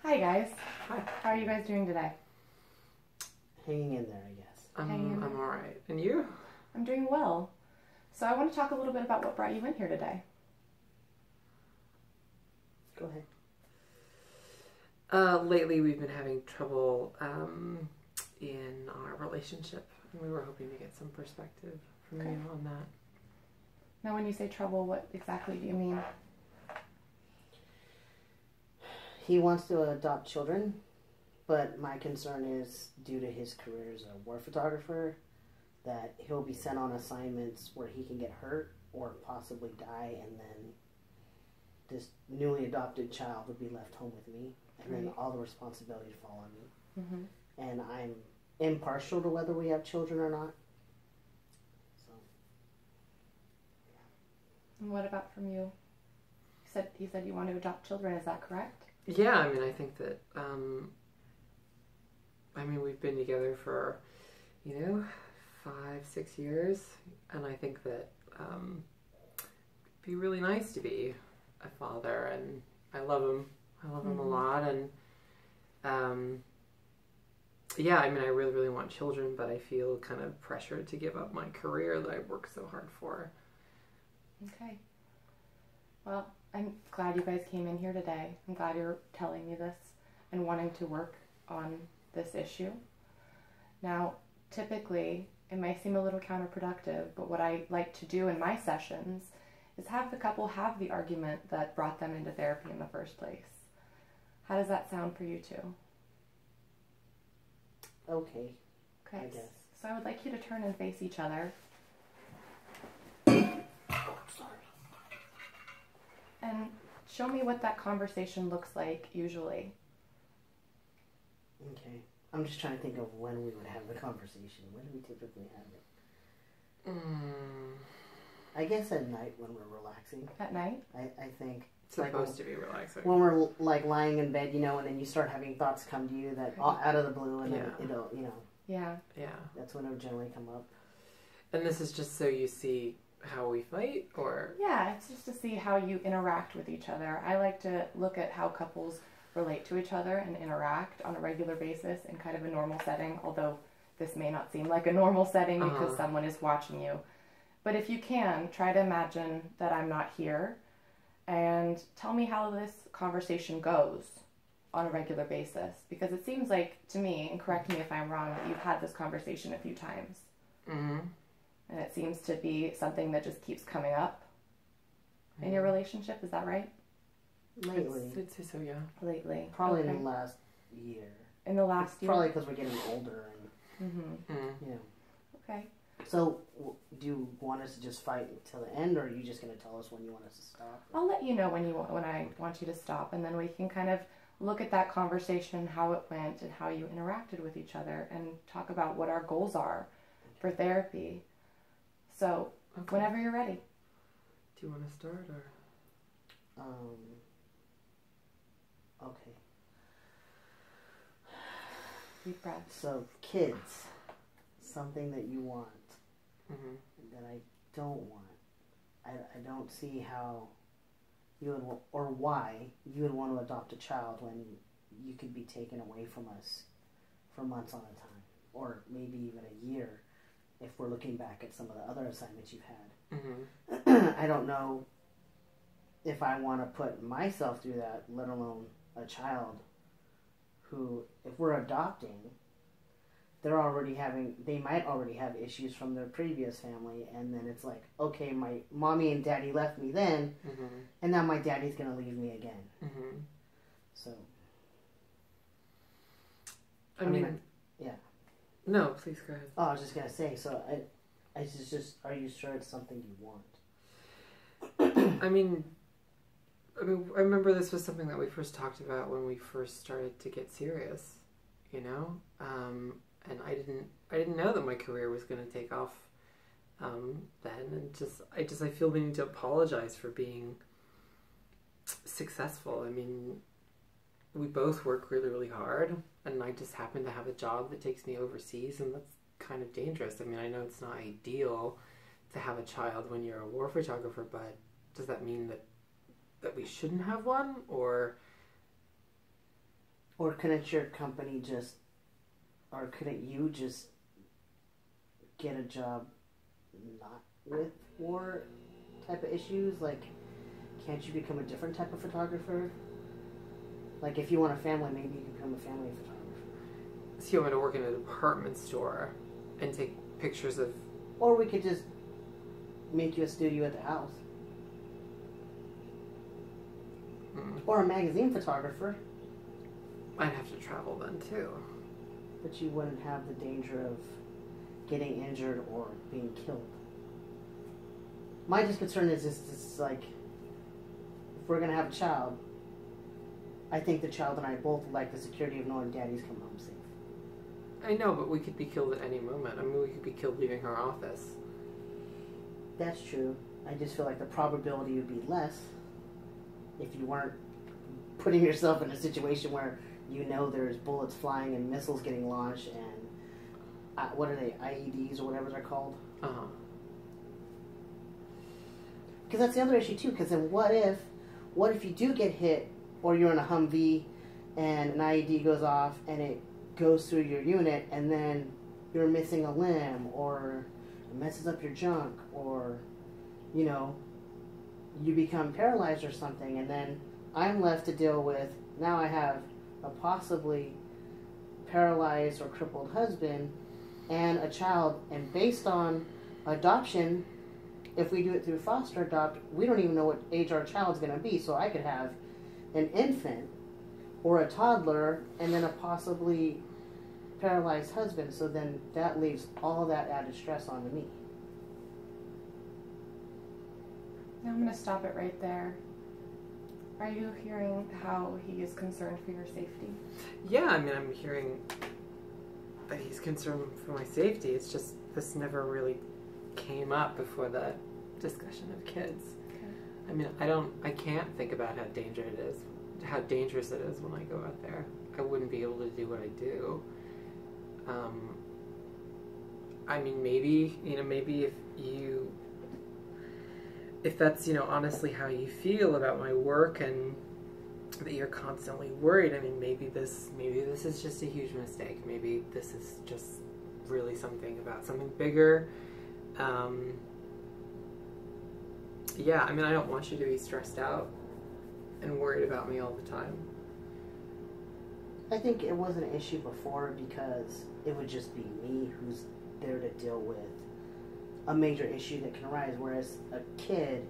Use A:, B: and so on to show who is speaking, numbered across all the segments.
A: Hi guys.
B: Hi.
A: How are you guys doing today?
C: Hanging in there, I guess.
B: I'm all right. And you?
A: I'm doing well. So I want to talk a little bit about what brought you in here today.
C: Go ahead.
B: Lately we've been having trouble in our relationship, and we were hoping to get some perspective from you on that.
A: Now when you say trouble, what exactly do you mean?
C: He wants to adopt children, but my concern is due to his career as a war photographer that he'll be sent on assignments where he can get hurt or possibly die, and then this newly adopted child would be left home with me, and then all the responsibility would fall on me.
A: Mm-hmm.
C: And I'm impartial to whether we have children or not. So,
A: And what about from you? You said you want to adopt children, is that correct?
B: Yeah, I mean, I think that, we've been together for, 5-6 years, and I think that it'd be really nice to be a father, and I love him. I love him a lot, and I really, really want children, but I feel kind of pressured to give up my career that I worked so hard for.
A: Okay. Well, I'm glad you guys came in here today. I'm glad you're telling me this and wanting to work on this issue. Now, typically, it may seem a little counterproductive, but what I like to do in my sessions is have the couple have the argument that brought them into therapy in the first place. How does that sound for you two?
C: okay,
A: Okay.
C: I guess.
A: So I would like you to turn and face each other. And show me what that conversation looks like usually.
C: Okay. I'm just trying to think of when we would have the conversation. When do we typically have it? I guess at night when we're relaxing.
A: At night?
C: I think
B: It's supposed to be relaxing.
C: when we're like lying in bed, and then you start having thoughts come to you that out of the blue, and then it'll,
A: Yeah.
B: Yeah.
C: that's when it'll generally come up.
B: And this is just so you see how we fight, or?
A: Yeah, it's just to see how you interact with each other. I like to look at how couples relate to each other and interact on a regular basis in kind of a normal setting, although this may not seem like a normal setting because someone is watching you. But if you can, try to imagine that I'm not here and tell me how this conversation goes on a regular basis, because it seems like to me, and correct me if I'm wrong, that you've had this conversation a few times.
B: Mm-hmm.
A: And it seems to be something that just keeps coming up in your relationship. Is that right?
C: Lately.
B: I'd say so, yeah.
A: Lately.
C: Probably
A: Okay.
C: in the last year.
A: In the last year?
C: Probably because we're getting older and,
A: Mm-hmm.
C: yeah.
A: Okay.
C: So, do you want us to just fight until the end, or are you just going to tell us when you want us to stop?
A: I'll let you know when I want you to stop, and then we can kind of look at that conversation, how it went, and how you interacted with each other, and talk about what our goals are for therapy. So, whenever you're ready.
B: Do you want to start, or?
C: Okay.
A: Deep breath.
C: So, kids, something that you want that I don't want. I don't see how you would, or why you would want to adopt a child when you could be taken away from us for months on a time, or maybe even a year if we're looking back at some of the other assignments you've had. I don't know if I want to put myself through that, let alone a child who, if we're adopting, they might already have issues from their previous family, and then it's like, okay, my mommy and daddy left me then, and now my daddy's going to leave me again. So,
B: I mean,
C: yeah.
B: No, please go ahead.
C: Oh, I was just going to say, so it's just, are you sure it's something you want?
B: I remember this was something that we first talked about when we first started to get serious, and I didn't know that my career was going to take off then, and I feel the need to apologize for being successful. I mean, we both work really, really hard, and I just happen to have a job that takes me overseas, and that's kind of dangerous. I mean, I know it's not ideal to have a child when you're a war photographer, but does that mean that we shouldn't have one? Or
C: Or couldn't your company just, or couldn't you just get a job not with war type of issues? Like, can't you become a different type of photographer? Like, if you want a family, maybe you can become a family photographer.
B: So you want me to work in a department store and take pictures of...
C: Or we could just make you a studio at the house. Or a magazine photographer.
B: I'd have to travel then, too.
C: But you wouldn't have the danger of getting injured or being killed. My just concern is just like, if we're going to have a child, I think the child and I both like the security of knowing daddy's coming home safe.
B: I know, but we could be killed at any moment. I mean, we could be killed leaving her office.
C: That's true. I just feel like the probability would be less if you weren't putting yourself in a situation where you know there's bullets flying and missiles getting launched and what are they, IEDs or whatever they're called?
B: Uh-huh.
C: Because that's the other issue too, because then what if you do get hit or you're in a Humvee and an IED goes off and it goes through your unit and then you're missing a limb or it messes up your junk or, you know, you become paralyzed or something and then I'm left to deal with, now I have a possibly paralyzed or crippled husband and a child, and based on adoption, if we do it through foster adopt, we don't even know what age our child's going to be, so I could have an infant or a toddler and then a possibly paralyzed husband, so then that leaves all that added stress onto me.
A: Now I'm going to stop it right there. Are you hearing how he is concerned for your safety?
B: Yeah, I mean, I'm hearing that he's concerned for my safety. It's just this never really came up before the discussion of kids. Okay. I mean, I can't think about how dangerous it is when I go out there. I wouldn't be able to do what I do. I mean, maybe if that's, honestly how you feel about my work and that you're constantly worried, I mean, maybe this is just a huge mistake. Maybe this is just really something about something bigger. Yeah, I mean, I don't want you to be stressed out and worried about me all the time.
C: I think it wasn't an issue before because it would just be me who's there to deal with a major issue that can arise, whereas a kid,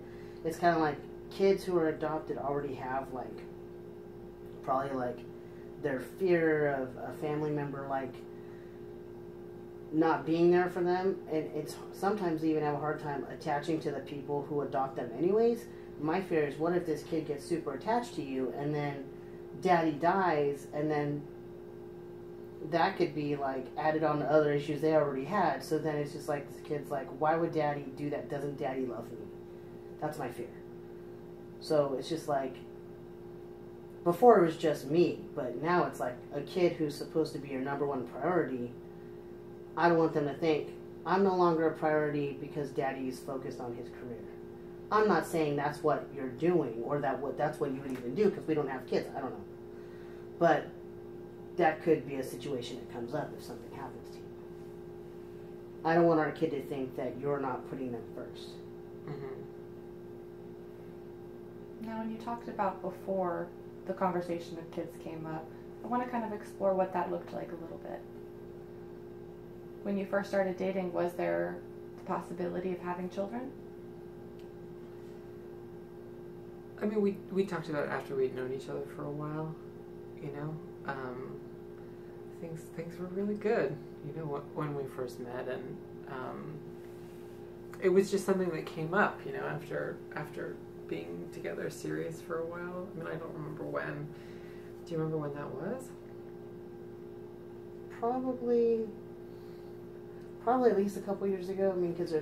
C: it's kind of like kids who are adopted already have probably their fear of a family member not being there for them, and it's sometimes they even have a hard time attaching to the people who adopt them anyways. My fear is, what if this kid gets super attached to you and then daddy dies, and then that could be added on to other issues they already had. So then it's just this kid's why would daddy do that? Doesn't daddy love me? That's my fear. So it's just before it was just me, but now it's a kid who's supposed to be your number one priority. I don't want them to think I'm no longer a priority because daddy is focused on his career. I'm not saying that's what you're doing or that's what you would even do, because we don't have kids. I don't know. But that could be a situation that comes up if something happens to you. I don't want our kid to think that you're not putting them first.
B: Mm-hmm.
A: Now, when you talked about before the conversation of kids came up, I want to kind of explore what that looked like a little bit. When you first started dating, was there the possibility of having children?
B: I mean, we talked about it after we'd known each other for a while, things were really good, when we first met, and it was just something that came up, after being together serious for a while. I mean, I don't remember when. Do you remember when that was?
C: Probably at least a couple years ago. I mean, because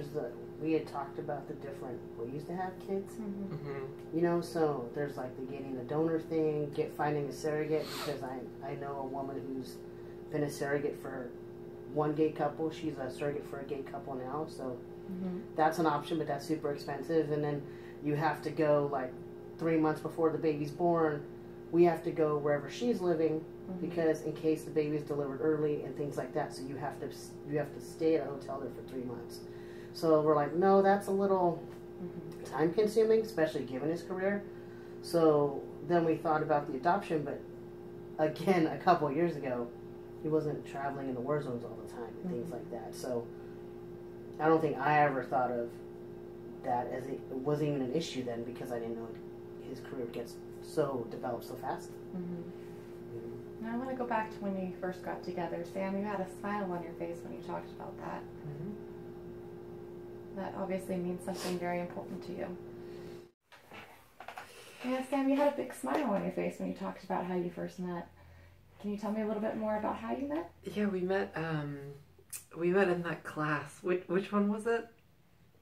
C: we had talked about the different ways to have kids.
A: Mm-hmm.
B: Mm-hmm.
C: So there's the getting the donor thing, finding a surrogate, because I know a woman who's been a surrogate for one gay couple. She's a surrogate for a gay couple now, so that's an option, but that's super expensive. And then you have to go 3 months before the baby's born we have to go wherever she's living because in case the baby is delivered early and things like that, so you have to stay at a hotel there for 3 months. So we're like, no, that's a little time consuming, especially given his career. So then we thought about the adoption, but again, a couple of years ago, he wasn't traveling in the war zones all the time and things like that. So I don't think I ever thought of that as it wasn't even an issue then, because I didn't know his career gets so developed so fast.
A: Now I want to go back to when you first got together. Sam, you had a smile on your face when you talked about that. That obviously means something very important to you. Yeah, Sam, you had a big smile on your face when you talked about how you first met. Can you tell me a little bit more about how you met?
B: Yeah, we met in that class. Which one was it?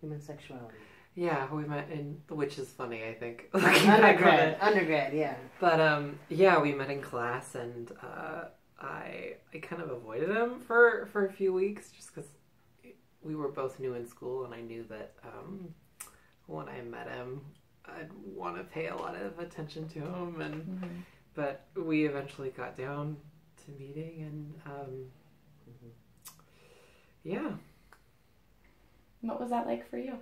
C: Human sexuality.
B: Yeah, we met in, which is funny, I think.
C: Undergrad, yeah.
B: But yeah, we met in class, and I kind of avoided him for a few weeks just because we were both new in school, and I knew that when I met him, I'd want to pay a lot of attention to him, and but we eventually got down to meeting, and yeah.
C: What was that like for you?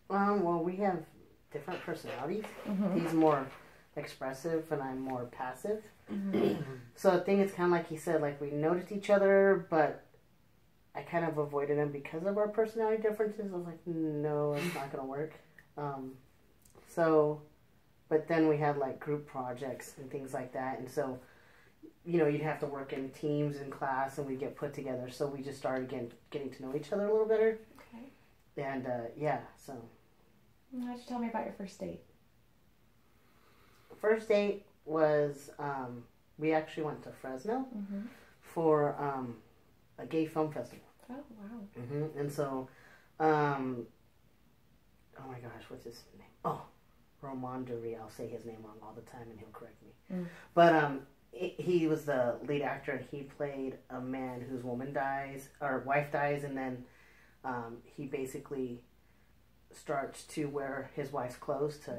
C: Well, we have different personalities. He's more expressive, and I'm more passive. So I think it's kind of like he said, like we noticed each other, but I kind of avoided him because of our personality differences. I was like, no, it's not going to work. But then we had like group projects and things like that. And so, you know, you'd have to work in teams in class and we'd get put together. So we just started getting to know each other a little better. Okay. And yeah, so.
A: Why don't you tell me about your first date?
C: First date was, we actually went to Fresno for a gay film festival.
A: Oh, wow.
C: And so, oh my gosh, what's his name? Oh, Roman Dury. I'll say his name wrong all the time and he'll correct me. But he was the lead actor, and he played a man whose wife dies, and then he basically starts to wear his wife's clothes to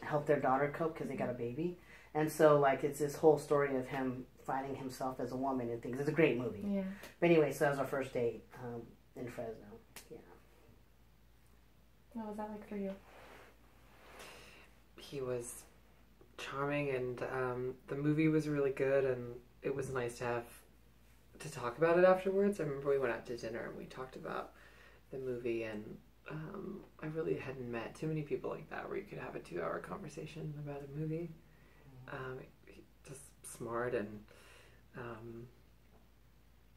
C: help their daughter cope because they got a baby. And so, like, it's this whole story of him finding himself as a woman and things. It's a great movie. Yeah. But anyway, so that was our first date in Fresno. Yeah.
A: What was that like for you?
B: He was charming, and the movie was really good, and it was nice to talk about it afterwards. I remember we went out to dinner and we talked about the movie, and I really hadn't met too many people like that where you could have a 2-hour conversation about a movie. Just smart, and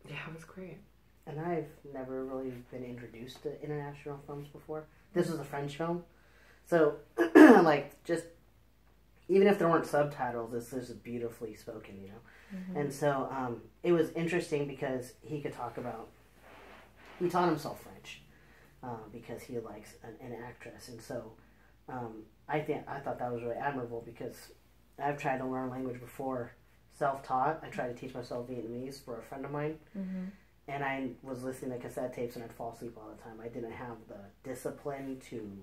B: yeah, it was great.
C: And I've never really been introduced to international films before. This was a French film. So, like, just, even if there weren't subtitles, this is beautifully spoken, you know? And so, it was interesting because he taught himself French, because he likes an actress. And so, I thought that was really admirable because I've tried to learn a language before, self-taught. I tried to teach myself Vietnamese for a friend of mine. And I was listening to cassette tapes and I'd fall asleep all the time. I didn't have the discipline to,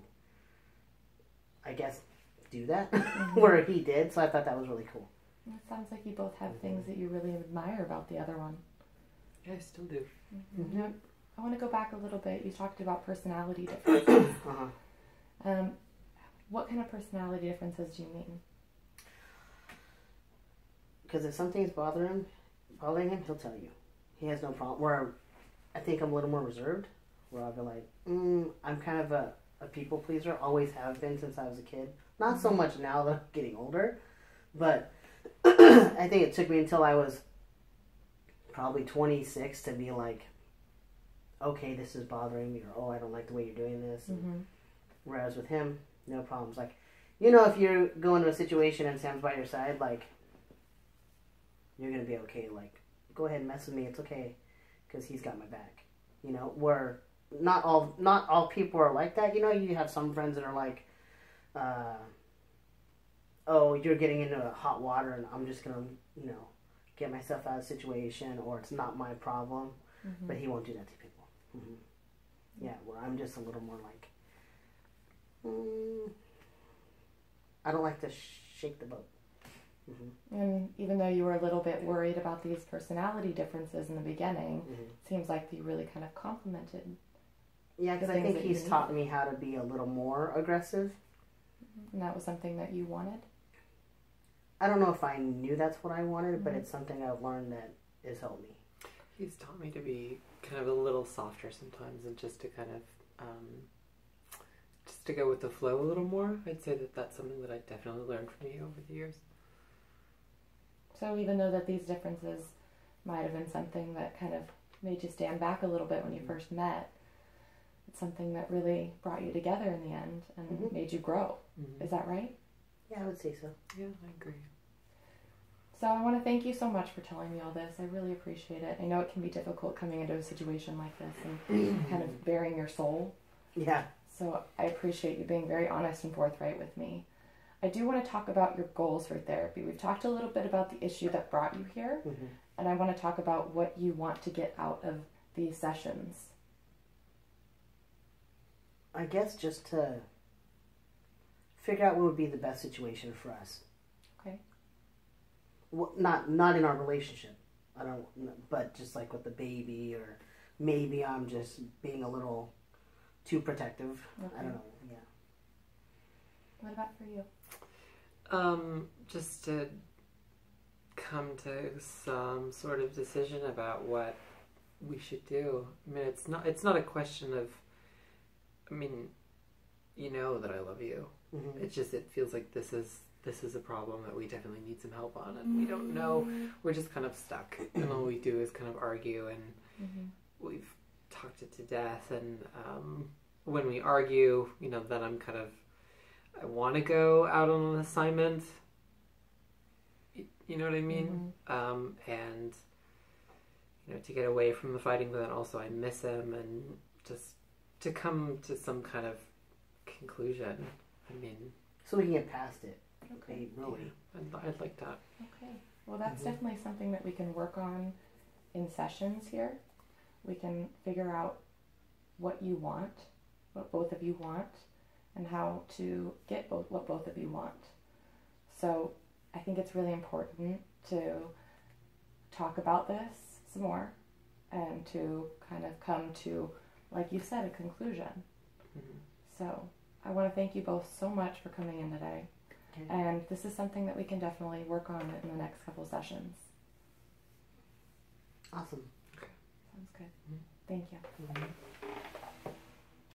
C: I guess, do that where he did. So I thought that was really cool.
A: It sounds like you both have things that you really admire about the other one.
B: Yeah, I still do.
A: I want to go back a little bit. You talked about personality differences. What kind of personality differences do you mean?
C: Because if something's bothering him, he'll tell you. He has no problem. Where I think I'm a little more reserved, where I'll be like, I'm kind of a people pleaser. Always have been since I was a kid. Not so much now that I'm getting older, but I think it took me until I was probably 26 to be like, okay, this is bothering me, or, oh, I don't like the way you're doing this. Whereas with him, no problems. Like, you know, if you're going to a situation and Sam's by your side, like, you're going to be okay. Like, go ahead and mess with me. It's okay, because he's got my back. You know, where not all people are like that. You know, you have some friends that are like, oh, you're getting into hot water, and I'm just gonna, you know, get myself out of the situation, or it's not my problem. But he won't do that to people. Yeah, where I'm just a little more like, I don't like to shake the boat.
A: And even though you were a little bit worried about these personality differences in the beginning, it seems like you really kind of complemented.
C: Yeah, because I think he's taught me how to be a little more aggressive.
A: And that was something that you wanted?
C: I don't know if I knew that's what I wanted, but it's something I've learned that has helped me.
B: He's taught me to be kind of a little softer sometimes, and just to kind of just to go with the flow a little more. I'd say that that's something that I definitely learned from you over the years.
A: So even though that these differences might have been something that kind of made you stand back a little bit when you first met, it's something that really brought you together in the end and made you grow. Is that right?
C: Yeah, I would say so.
B: Yeah, I agree.
A: So I want to thank you so much for telling me all this. I really appreciate it. I know it can be difficult coming into a situation like this and kind of bearing your soul.
C: Yeah.
A: So I appreciate you being very honest and forthright with me. I do want to talk about your goals for therapy. We've talked a little bit about the issue that brought you here, and I want to talk about what you want to get out of these sessions.
C: I guess just to figure out what would be the best situation for us.
A: Okay.
C: Well, not in our relationship. I don't. But just like with the baby, or maybe I'm just being a little too protective.
A: Okay.
C: I don't know. Yeah.
A: What about for you?
B: Just to come to some sort of decision about what we should do. I mean, it's not a question of, I mean, you know that I love you. It's just, it feels like this is a problem that we definitely need some help on, and we don't know. We're just kind of stuck, and all we do is kind of argue, and we've talked it to death. And when we argue, you know, then I want to go out on an assignment. You know what I mean? And you know, to get away from the fighting, but then also I miss him, and just to come to some kind of conclusion. I mean,
C: so we can get past it.
A: Okay.
C: Really.
B: Yeah, I'd like that.
A: Okay. Well, that's definitely something that we can work on in sessions here. We can figure out what you want, what both of you want, and how to get what both of you want. So I think it's really important to talk about this some more and to kind of come to, like you said, a conclusion. So I want to thank you both so much for coming in today. Okay. And this is something that we can definitely work on in the next couple sessions.
C: Awesome.
A: Sounds good. Thank you.